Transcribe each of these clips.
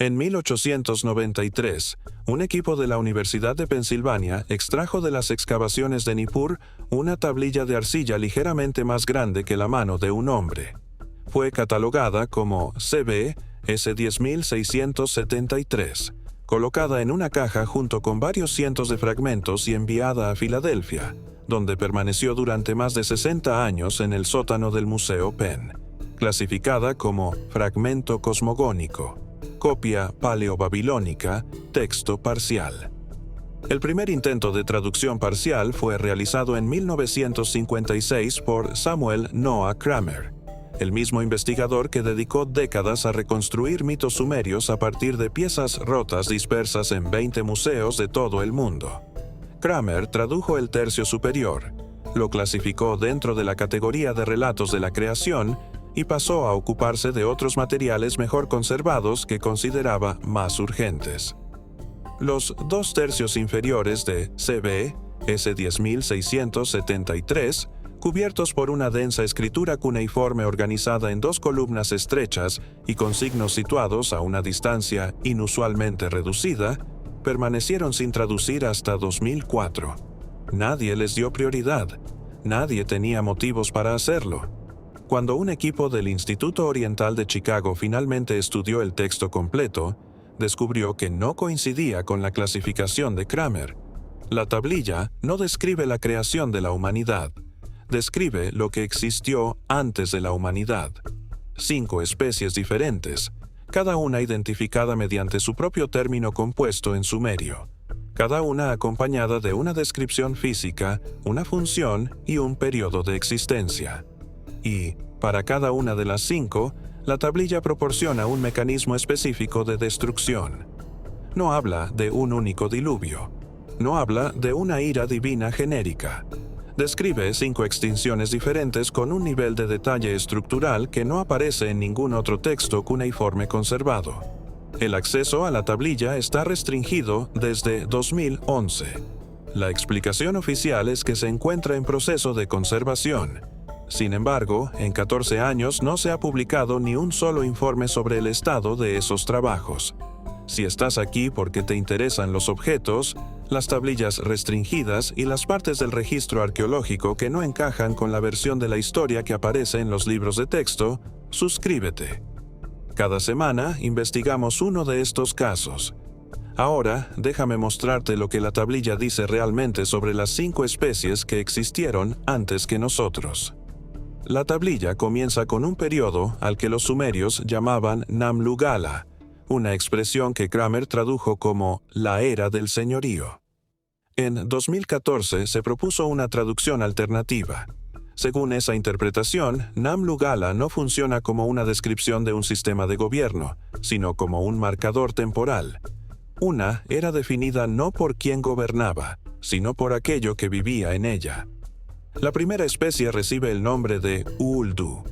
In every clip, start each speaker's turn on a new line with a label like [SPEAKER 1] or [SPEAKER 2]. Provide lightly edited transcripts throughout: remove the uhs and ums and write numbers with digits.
[SPEAKER 1] En 1893, un equipo de la Universidad de Pensilvania extrajo de las excavaciones de Nippur una tablilla de arcilla ligeramente más grande que la mano de un hombre. Fue catalogada como CB S10673, colocada en una caja junto con varios cientos de fragmentos y enviada a Filadelfia, donde permaneció durante más de 60 años en el sótano del Museo Penn, clasificada como fragmento cosmogónico, copia paleobabilónica, texto parcial. El primer intento de traducción parcial fue realizado en 1956 por Samuel Noah Kramer, el mismo investigador que dedicó décadas a reconstruir mitos sumerios a partir de piezas rotas dispersas en 20 museos de todo el mundo. Kramer tradujo el tercio superior, lo clasificó dentro de la categoría de relatos de la creación y pasó a ocuparse de otros materiales mejor conservados que consideraba más urgentes. Los 2 tercios inferiores de CB S10673, cubiertos por una densa escritura cuneiforme organizada en 2 columnas estrechas y con signos situados a una distancia inusualmente reducida, permanecieron sin traducir hasta 2004. Nadie les dio prioridad. Nadie tenía motivos para hacerlo. Cuando un equipo del Instituto Oriental de Chicago finalmente estudió el texto completo, descubrió que no coincidía con la clasificación de Kramer. La tablilla no describe la creación de la humanidad. Describe lo que existió antes de la humanidad. 5 especies diferentes, cada una identificada mediante su propio término compuesto en sumerio, cada una acompañada de una descripción física, una función y un periodo de existencia. Y, para cada una de las 5, la tablilla proporciona un mecanismo específico de destrucción. No habla de un único diluvio. No habla de una ira divina genérica. Describe 5 extinciones diferentes con un nivel de detalle estructural que no aparece en ningún otro texto cuneiforme conservado. El acceso a la tablilla está restringido desde 2011. La explicación oficial es que se encuentra en proceso de conservación. Sin embargo, en 14 años no se ha publicado ni un solo informe sobre el estado de esos trabajos. Si estás aquí porque te interesan los objetos, las tablillas restringidas y las partes del registro arqueológico que no encajan con la versión de la historia que aparece en los libros de texto, suscríbete. Cada semana investigamos uno de estos casos. Ahora, déjame mostrarte lo que la tablilla dice realmente sobre las 5 especies que existieron antes que nosotros. La tablilla comienza con un periodo al que los sumerios llamaban Namlugala, una expresión que Kramer tradujo como la era del señorío. En 2014 se propuso una traducción alternativa. Según esa interpretación, Namlugala no funciona como una descripción de un sistema de gobierno, sino como un marcador temporal. Una era definida no por quien gobernaba, sino por aquello que vivía en ella. La primera especie recibe el nombre de Uuldu.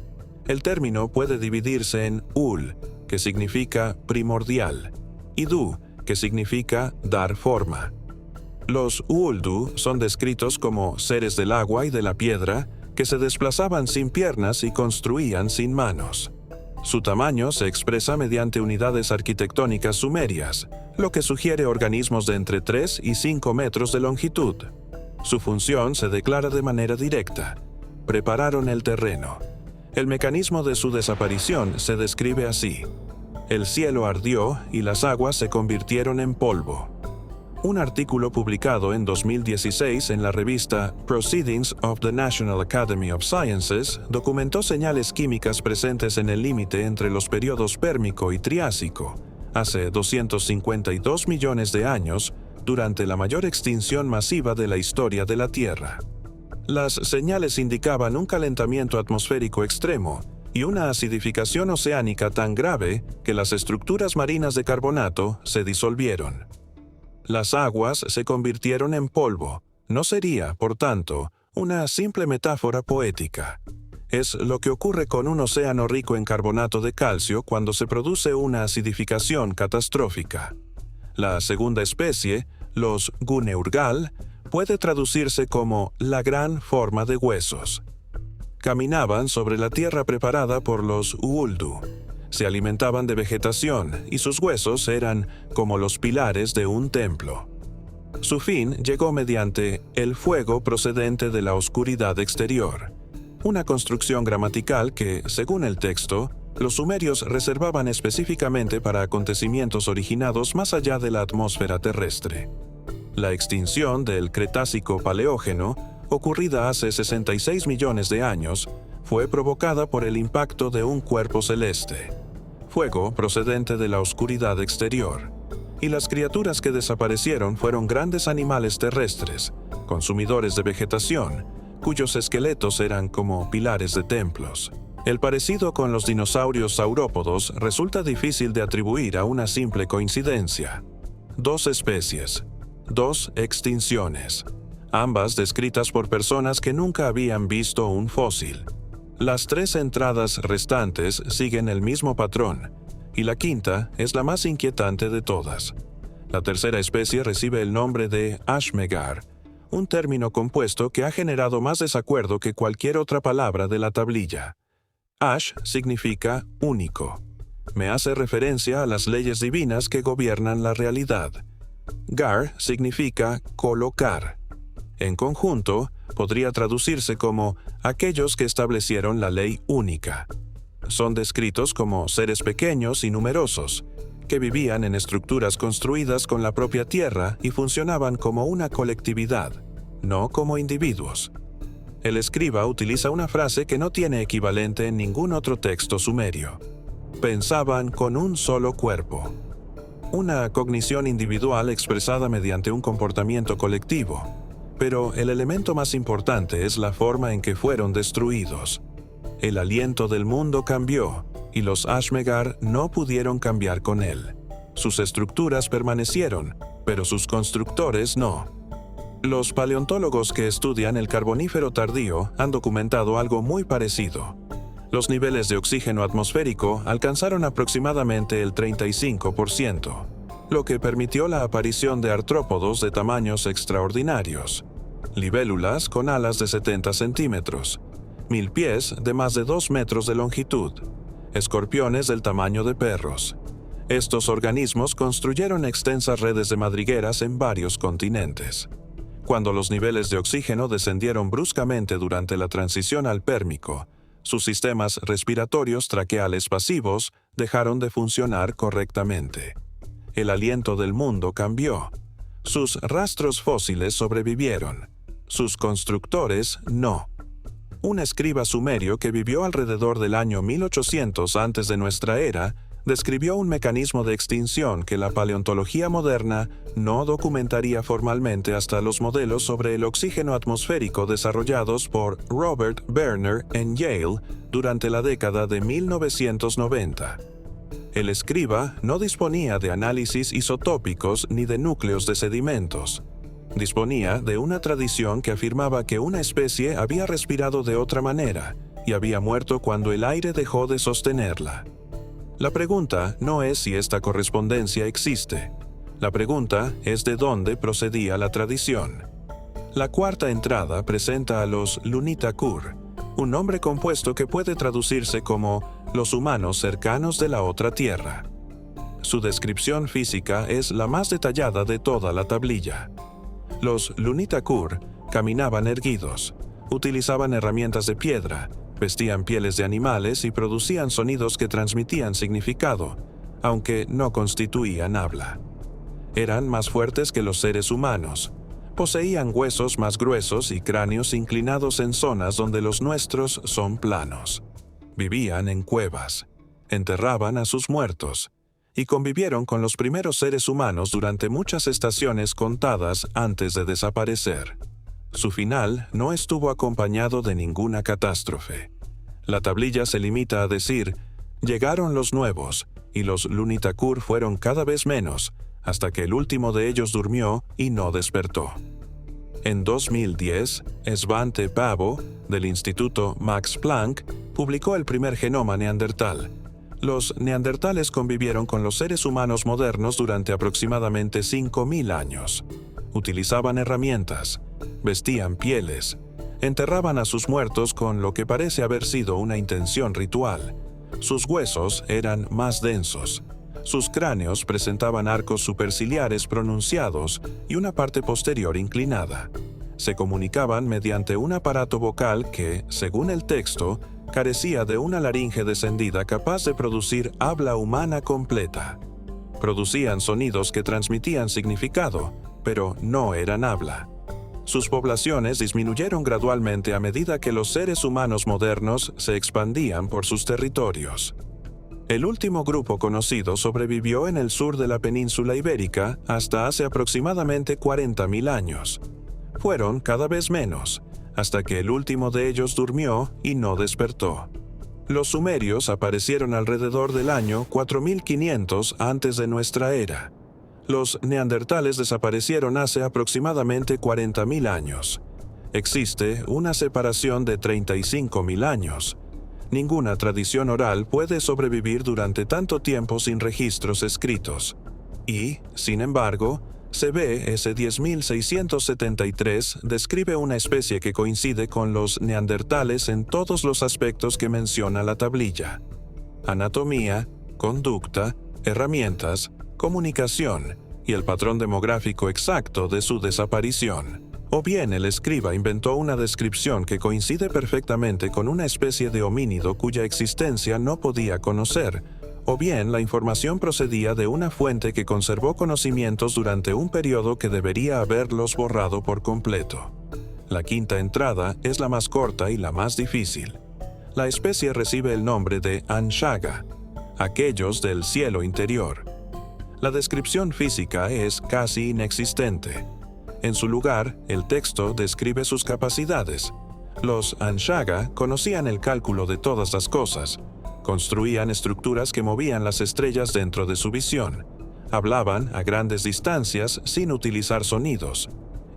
[SPEAKER 1] El término puede dividirse en Ul, que significa primordial, y Du, que significa dar forma. Los Uuldu son descritos como seres del agua y de la piedra que se desplazaban sin piernas y construían sin manos. Su tamaño se expresa mediante unidades arquitectónicas sumerias, lo que sugiere organismos de entre 3 y 5 metros de longitud. Su función se declara de manera directa. Prepararon el terreno. El mecanismo de su desaparición se describe así. El cielo ardió y las aguas se convirtieron en polvo. Un artículo publicado en 2016 en la revista Proceedings of the National Academy of Sciences documentó señales químicas presentes en el límite entre los periodos Pérmico y Triásico, hace 252 millones de años, durante la mayor extinción masiva de la historia de la Tierra. Las señales indicaban un calentamiento atmosférico extremo y una acidificación oceánica tan grave que las estructuras marinas de carbonato se disolvieron. Las aguas se convirtieron en polvo. No sería, por tanto, una simple metáfora poética. Es lo que ocurre con un océano rico en carbonato de calcio cuando se produce una acidificación catastrófica. La segunda especie, los Guneurgal, puede traducirse como la gran forma de huesos. Caminaban sobre la tierra preparada por los Uuldu. se alimentaban de vegetación y sus huesos eran como los pilares de un templo. Su fin llegó mediante el fuego procedente de la oscuridad exterior, una construcción gramatical que, según el texto, los sumerios reservaban específicamente para acontecimientos originados más allá de la atmósfera terrestre. La extinción del Cretácico-Paleógeno, ocurrida hace 66 millones de años, fue provocada por el impacto de un cuerpo celeste, fuego procedente de la oscuridad exterior, y las criaturas que desaparecieron fueron grandes animales terrestres, consumidores de vegetación, cuyos esqueletos eran como pilares de templos. El parecido con los dinosaurios saurópodos resulta difícil de atribuir a una simple coincidencia. Dos especies, dos extinciones, ambas descritas por personas que nunca habían visto un fósil. Las tres entradas restantes siguen el mismo patrón, y la quinta es la más inquietante de todas. La tercera especie recibe el nombre de Ashmegar, un término compuesto que ha generado más desacuerdo que cualquier otra palabra de la tablilla. Ash significa único. Me hace referencia a las leyes divinas que gobiernan la realidad. Gar significa colocar. En conjunto, podría traducirse como aquellos que establecieron la ley única. Son descritos como seres pequeños y numerosos, que vivían en estructuras construidas con la propia tierra y funcionaban como una colectividad, no como individuos. El escriba utiliza una frase que no tiene equivalente en ningún otro texto sumerio. Pensaban con un solo cuerpo. Una cognición individual expresada mediante un comportamiento colectivo. Pero el elemento más importante es la forma en que fueron destruidos. El aliento del mundo cambió, y los Ashmegar no pudieron cambiar con él. Sus estructuras permanecieron, pero sus constructores no. Los paleontólogos que estudian el Carbonífero tardío han documentado algo muy parecido. Los niveles de oxígeno atmosférico alcanzaron aproximadamente el 35%, lo que permitió la aparición de artrópodos de tamaños extraordinarios, libélulas con alas de 70 centímetros, milpiés de más de 2 metros de longitud, escorpiones del tamaño de perros. Estos organismos construyeron extensas redes de madrigueras en varios continentes. Cuando los niveles de oxígeno descendieron bruscamente durante la transición al Pérmico, sus sistemas respiratorios traqueales pasivos dejaron de funcionar correctamente. El aliento del mundo cambió. Sus rastros fósiles sobrevivieron. Sus constructores no. Un escriba sumerio que vivió alrededor del año 1800 antes de nuestra era describió un mecanismo de extinción que la paleontología moderna no documentaría formalmente hasta los modelos sobre el oxígeno atmosférico desarrollados por Robert Werner en Yale durante la década de 1990. El escriba no disponía de análisis isotópicos ni de núcleos de sedimentos. Disponía de una tradición que afirmaba que una especie había respirado de otra manera y había muerto cuando el aire dejó de sostenerla. La pregunta no es si esta correspondencia existe. La pregunta es de dónde procedía la tradición. La cuarta entrada presenta a los Lunita-Kur, un nombre compuesto que puede traducirse como los humanos cercanos de la otra tierra. Su descripción física es la más detallada de toda la tablilla. Los Lunita-Kur caminaban erguidos, utilizaban herramientas de piedra, vestían pieles de animales y producían sonidos que transmitían significado, aunque no constituían habla. Eran más fuertes que los seres humanos. Poseían huesos más gruesos y cráneos inclinados en zonas donde los nuestros son planos. Vivían en cuevas, enterraban a sus muertos, y convivieron con los primeros seres humanos durante muchas estaciones contadas antes de desaparecer. Su final no estuvo acompañado de ninguna catástrofe. La tablilla se limita a decir, llegaron los nuevos, y los Lunita-Kur fueron cada vez menos, hasta que el último de ellos durmió y no despertó. En 2010, Svante Pääbo, del Instituto Max Planck, publicó el primer genoma neandertal. Los neandertales convivieron con los seres humanos modernos durante aproximadamente 5.000 años. Utilizaban herramientas, vestían pieles, enterraban a sus muertos con lo que parece haber sido una intención ritual, Sus huesos eran más densos. Sus cráneos presentaban arcos superciliares pronunciados y una parte posterior inclinada. Se comunicaban mediante un aparato vocal que, según el texto, carecía de una laringe descendida capaz de producir habla humana completa. Producían sonidos que transmitían significado, pero no eran habla. Sus poblaciones disminuyeron gradualmente a medida que los seres humanos modernos se expandían por sus territorios. El último grupo conocido sobrevivió en el sur de la península ibérica hasta hace aproximadamente 40.000 años. Fueron cada vez menos, hasta que el último de ellos durmió y no despertó. Los sumerios aparecieron alrededor del año 4500 antes de nuestra era. Los neandertales desaparecieron hace aproximadamente 40.000 años. Existe una separación de 35.000 años. Ninguna tradición oral puede sobrevivir durante tanto tiempo sin registros escritos. Y, sin embargo, CB S10673 describe una especie que coincide con los neandertales en todos los aspectos que menciona la tablilla: anatomía, conducta, herramientas, comunicación y el patrón demográfico exacto de su desaparición. O bien el escriba inventó una descripción que coincide perfectamente con una especie de homínido cuya existencia no podía conocer, o bien la información procedía de una fuente que conservó conocimientos durante un periodo que debería haberlos borrado por completo. La quinta entrada es la más corta y la más difícil. La especie recibe el nombre de Anshaga, aquellos del cielo interior. La descripción física es casi inexistente. En su lugar, el texto describe sus capacidades. Los Anshaga conocían el cálculo de todas las cosas, construían estructuras que movían las estrellas dentro de su visión, hablaban a grandes distancias sin utilizar sonidos,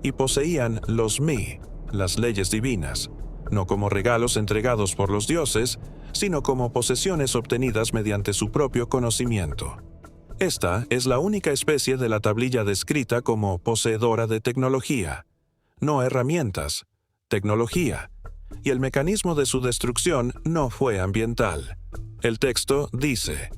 [SPEAKER 1] y poseían los Mi, las leyes divinas, no como regalos entregados por los dioses, sino como posesiones obtenidas mediante su propio conocimiento. Esta es la única especie de la tablilla descrita como poseedora de tecnología, no herramientas, tecnología, y el mecanismo de su destrucción no fue ambiental. El texto dice: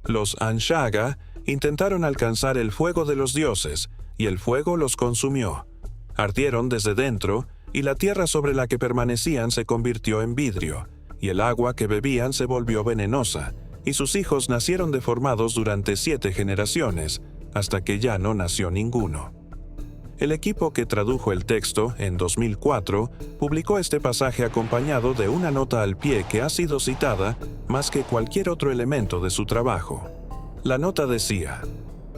[SPEAKER 1] los Anshaga intentaron alcanzar el fuego de los dioses, y el fuego los consumió. Ardieron desde dentro, y la tierra sobre la que permanecían se convirtió en vidrio, y el agua que bebían se volvió venenosa, y sus hijos nacieron deformados durante 7 generaciones, hasta que ya no nació ninguno. El equipo que tradujo el texto, en 2004, publicó este pasaje acompañado de una nota al pie que ha sido citada más que cualquier otro elemento de su trabajo. La nota decía: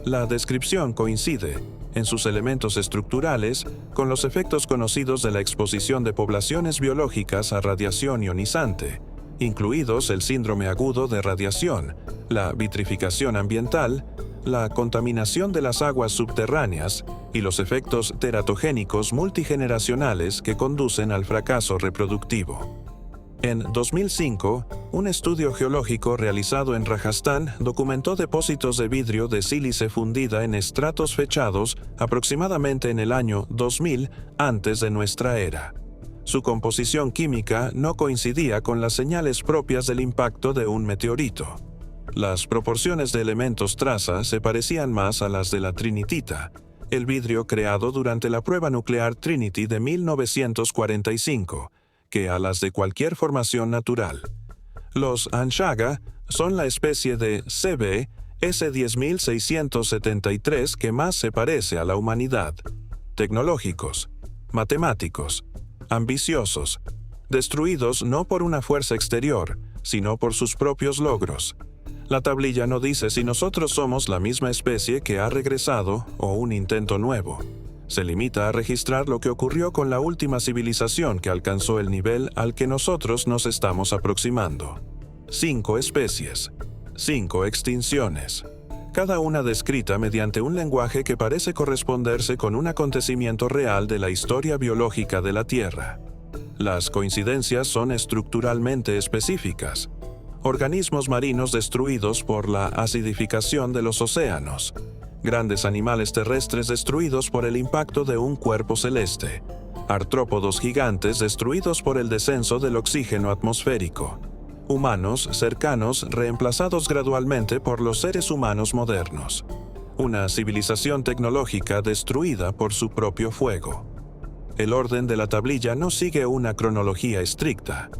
[SPEAKER 1] la descripción coincide, en sus elementos estructurales, con los efectos conocidos de la exposición de poblaciones biológicas a radiación ionizante, incluidos el síndrome agudo de radiación, la vitrificación ambiental, la contaminación de las aguas subterráneas y los efectos teratogénicos multigeneracionales que conducen al fracaso reproductivo. En 2005, un estudio geológico realizado en Rajastán documentó depósitos de vidrio de sílice fundida en estratos fechados aproximadamente en el año 2000 antes de nuestra era. Su composición química no coincidía con las señales propias del impacto de un meteorito. Las proporciones de elementos traza se parecían más a las de la trinitita, el vidrio creado durante la prueba nuclear Trinity de 1945, que a las de cualquier formación natural. Los Anshaga son la especie de CB S10673 que más se parece a la humanidad. Tecnológicos, matemáticos, ambiciosos, destruidos no por una fuerza exterior, sino por sus propios logros. La tablilla no dice si nosotros somos la misma especie que ha regresado o un intento nuevo. Se limita a registrar lo que ocurrió con la última civilización que alcanzó el nivel al que nosotros nos estamos aproximando. 5 especies, 5 extinciones, cada una descrita mediante un lenguaje que parece corresponderse con un acontecimiento real de la historia biológica de la Tierra. Las coincidencias son estructuralmente específicas. Organismos marinos destruidos por la acidificación de los océanos. Grandes animales terrestres destruidos por el impacto de un cuerpo celeste. Artrópodos gigantes destruidos por el descenso del oxígeno atmosférico. humanos cercanos reemplazados gradualmente por los seres humanos modernos. Una civilización tecnológica destruida por su propio fuego. El orden de la tablilla no sigue una cronología estricta.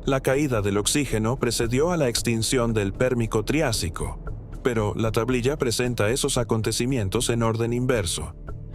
[SPEAKER 1] La caída del oxígeno precedió a la extinción del Pérmico-Triásico, pero la tablilla presenta esos acontecimientos en orden inverso.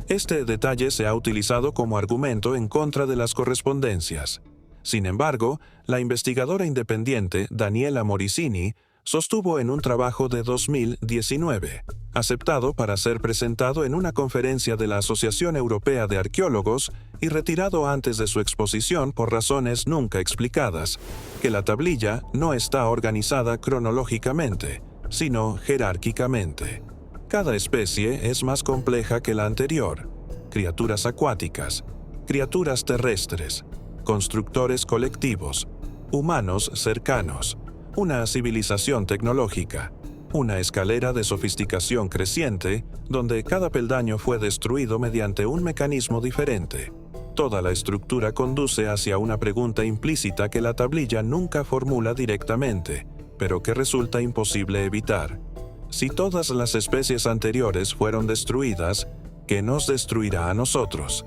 [SPEAKER 1] Este detalle se ha utilizado como argumento en contra de las correspondencias. Sin embargo, la investigadora independiente Daniela Moricini sostuvo en un trabajo de 2019, aceptado para ser presentado en una conferencia de la Asociación Europea de Arqueólogos y retirado antes de su exposición por razones nunca explicadas, que la tablilla no está organizada cronológicamente, sino jerárquicamente. Cada especie es más compleja que la anterior: criaturas acuáticas, criaturas terrestres, constructores colectivos, humanos cercanos, una civilización tecnológica, una escalera de sofisticación creciente donde cada peldaño fue destruido mediante un mecanismo diferente. Toda la estructura conduce hacia una pregunta implícita que la tablilla nunca formula directamente, pero que resulta imposible evitar. Si todas las especies anteriores fueron destruidas, ¿qué nos destruirá a nosotros?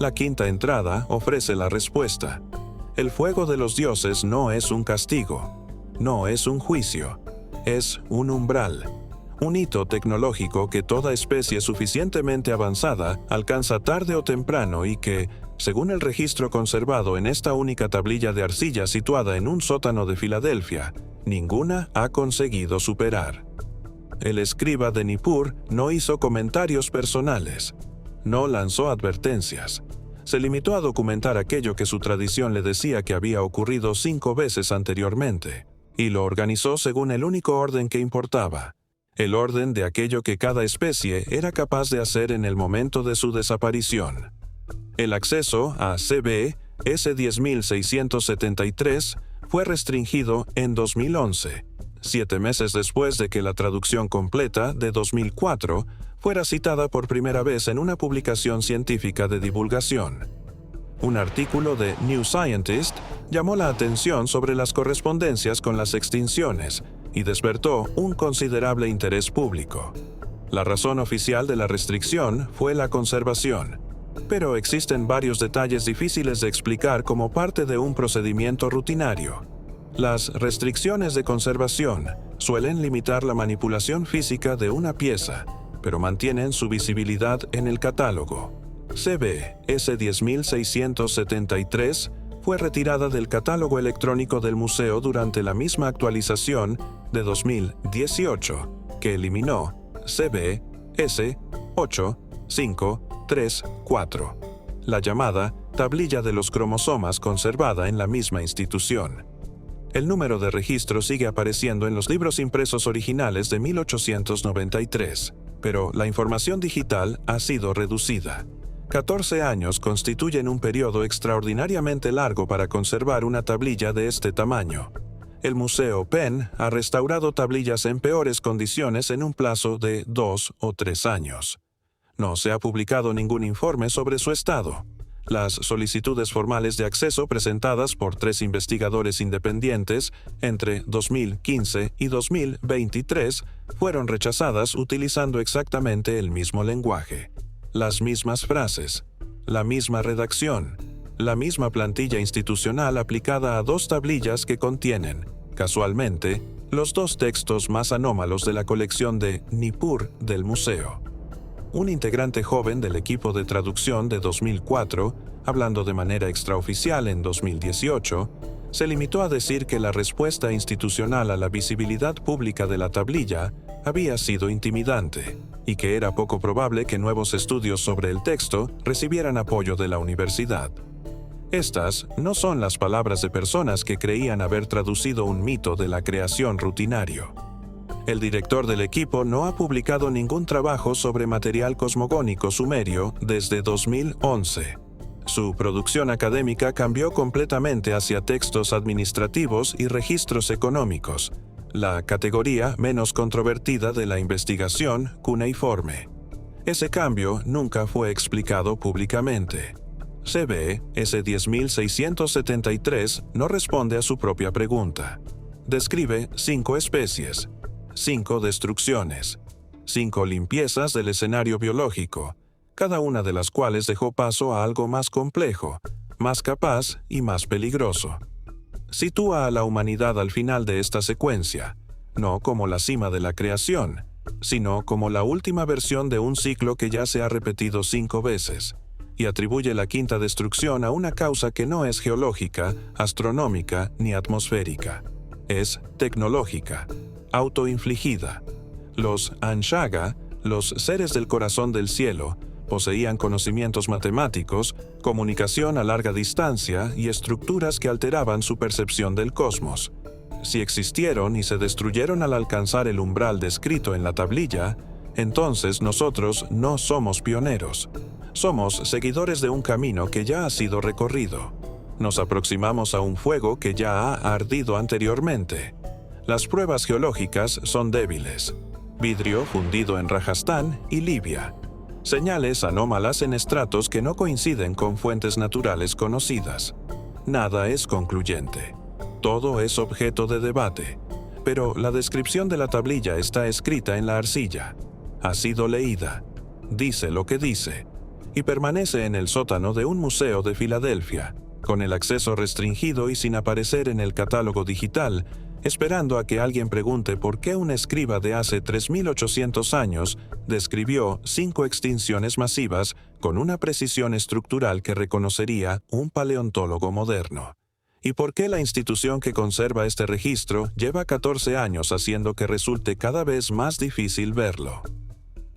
[SPEAKER 1] La quinta entrada ofrece la respuesta. El fuego de los dioses no es un castigo, no es un juicio, es un umbral, un hito tecnológico que toda especie suficientemente avanzada alcanza tarde o temprano y que, según el registro conservado en esta única tablilla de arcilla situada en un sótano de Filadelfia, ninguna ha conseguido superar. El escriba de Nippur no hizo comentarios personales, no lanzó advertencias. Se limitó a documentar aquello que su tradición le decía que había ocurrido 5 veces anteriormente, y lo organizó según el único orden que importaba, el orden de aquello que cada especie era capaz de hacer en el momento de su desaparición. El acceso a CB S10673 fue restringido en 2011, 7 meses después de que la traducción completa de 2004 fuera citada por primera vez en una publicación científica de divulgación. Un artículo de New Scientist llamó la atención sobre las correspondencias con las extinciones y despertó un considerable interés público. La razón oficial de la restricción fue la conservación, pero existen varios detalles difíciles de explicar como parte de un procedimiento rutinario. Las restricciones de conservación suelen limitar la manipulación física de una pieza, pero mantienen su visibilidad en el catálogo. CB S10673 fue retirada del catálogo electrónico del museo durante la misma actualización de 2018, que eliminó CB S8534, la llamada tablilla de los cromosomas conservada en la misma institución. El número de registro sigue apareciendo en los libros impresos originales de 1893, pero la información digital ha sido reducida. 14 años constituyen un periodo extraordinariamente largo para conservar una tablilla de este tamaño. El Museo Penn ha restaurado tablillas en peores condiciones en un plazo de 2 o 3 años. No se ha publicado ningún informe sobre su estado. Las solicitudes formales de acceso presentadas por 3 investigadores independientes entre 2015 y 2023 fueron rechazadas utilizando exactamente el mismo lenguaje, las mismas frases, la misma redacción, la misma plantilla institucional aplicada a 2 tablillas que contienen, casualmente, los 2 textos más anómalos de la colección de Nippur del museo. Un integrante joven del equipo de traducción de 2004, hablando de manera extraoficial en 2018, se limitó a decir que la respuesta institucional a la visibilidad pública de la tablilla había sido intimidante y que era poco probable que nuevos estudios sobre el texto recibieran apoyo de la universidad. Estas no son las palabras de personas que creían haber traducido un mito de la creación rutinario. El director del equipo no ha publicado ningún trabajo sobre material cosmogónico sumerio desde 2011. Su producción académica cambió completamente hacia textos administrativos y registros económicos, la categoría menos controvertida de la investigación cuneiforme. Ese cambio nunca fue explicado públicamente. CB S10673 no responde a su propia pregunta. describe 5 especies, 5 destrucciones, 5 limpiezas del escenario biológico, cada una de las cuales dejó paso a algo más complejo, más capaz y más peligroso. Sitúa a la humanidad al final de esta secuencia, no como la cima de la creación, sino como la última versión de un ciclo que ya se ha repetido 5 veces, y atribuye la quinta destrucción a una causa que no es geológica, astronómica ni atmosférica. Es tecnológica, autoinfligida. Los Anshaga, los seres del corazón del cielo, poseían conocimientos matemáticos, comunicación a larga distancia y estructuras que alteraban su percepción del cosmos. Si existieron y se destruyeron al alcanzar el umbral descrito en la tablilla, entonces nosotros no somos pioneros. Somos seguidores de un camino que ya ha sido recorrido. Nos aproximamos a un fuego que ya ha ardido anteriormente. Las pruebas geológicas son débiles. Vidrio fundido en Rajastán y Libia. Señales anómalas en estratos que no coinciden con fuentes naturales conocidas. Nada es concluyente. Todo es objeto de debate. Pero la descripción de la tablilla está escrita en la arcilla. Ha sido leída. Dice lo que dice. Y permanece en el sótano de un museo de Filadelfia, con el acceso restringido y sin aparecer en el catálogo digital, esperando a que alguien pregunte por qué un escriba de hace 3.800 años describió 5 extinciones masivas con una precisión estructural que reconocería un paleontólogo moderno. Y por qué la institución que conserva este registro lleva 14 años haciendo que resulte cada vez más difícil verlo.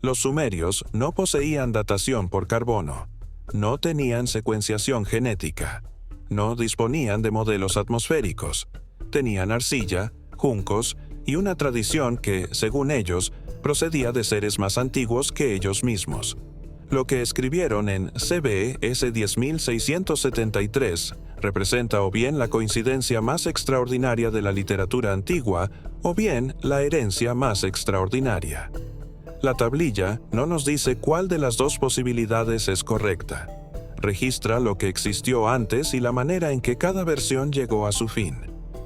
[SPEAKER 1] Los sumerios no poseían datación por carbono, no tenían secuenciación genética, no disponían de modelos atmosféricos, tenían arcilla, juncos y una tradición que, según ellos, procedía de seres más antiguos que ellos mismos. Lo que escribieron en CB S10673 representa o bien la coincidencia más extraordinaria de la literatura antigua o bien la herencia más extraordinaria. La tablilla no nos dice cuál de las dos posibilidades es correcta. Registra lo que existió antes y la manera en que cada versión llegó a su fin.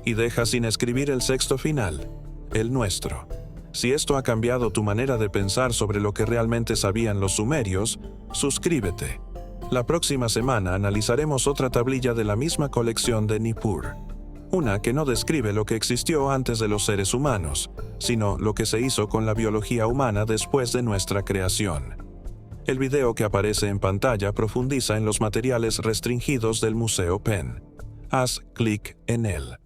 [SPEAKER 1] Y deja sin escribir el sexto final, el nuestro. Si esto ha cambiado tu manera de pensar sobre lo que realmente sabían los sumerios, suscríbete. La próxima semana analizaremos otra tablilla de la misma colección de Nippur. Una que no describe lo que existió antes de los seres humanos, sino lo que se hizo con la biología humana después de nuestra creación. El video que aparece en pantalla profundiza en los materiales restringidos del Museo Penn. Haz clic en él.